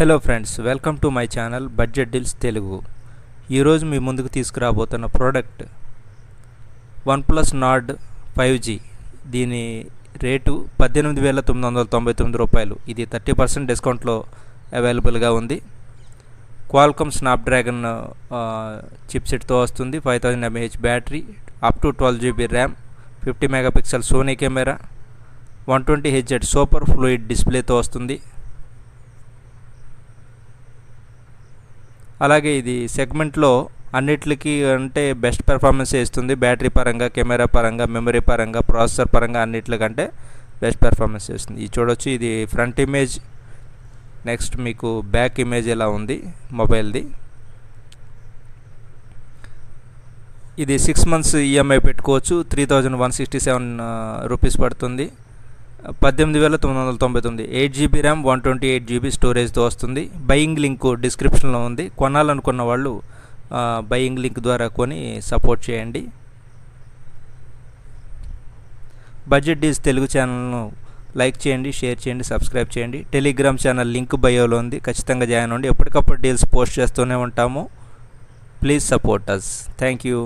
Hello friends, welcome to my channel budget deals Telugu. ఈరోజు మీ ముందుకు తీసుకురాబోతున్న product OnePlus Nord 5G. దీని rate 18,999 రూపాయలు. ఇది 30% డిస్కౌంట్లో అవైలబుల్గా ఉంది. క్వాల్కామ్ స్నాప్డ్రాగన్ చిప్సెట్తో వస్తుంది. 5000 mAh battery, up to 12 GB RAM, 50 megapixel Sony camera, 120 Hz super fluid డిస్ప్లేతో వస్తుంది. అలాగే ఇది సెగ్మెంట్లో అన్నిటికి అంటే బెస్ట్ పెర్ఫార్మెన్స్ ఇస్తుంది. బ్యాటరీ పరంగా, కెమెరా పరంగా, మెమరీ పరంగా, ప్రాసెసర్ పరంగా అన్నిటికంటే బెస్ట్ పెర్ఫార్మెన్స్ ఇస్తుంది. ఇది చూడొచ్చు. ఇది ఫ్రంట్ ఇమేజ్. నెక్స్ట్ మీకు బ్యాక్ ఇమేజ్ ఎలా ఉంది మొబైల్ది. ఇది 6 months ఈఎంఐ పెట్టుకోవచ్చు. 3,167 రూపీస్ పడుతుంది. 18,999. 8 GB ర్యామ్, 128 GB స్టోరేజ్తో వస్తుంది. బయింగ్ లింక్ డిస్క్రిప్షన్లో ఉంది. కొనాలనుకున్న వాళ్ళు బయింగ్ లింక్ ద్వారా కొని సపోర్ట్ చేయండి. బడ్జెట్ డీల్స్ తెలుగు ఛానల్ను లైక్ చేయండి, షేర్ చేయండి, సబ్స్క్రైబ్ చేయండి. టెలిగ్రామ్ ఛానల్ లింక్ బయోలో ఉంది. ఖచ్చితంగా జాయిన్ అవ్వండి. ఎప్పటికప్పుడు డీల్స్ పోస్ట్ చేస్తూనే ఉంటాము. Please support us. Thank you.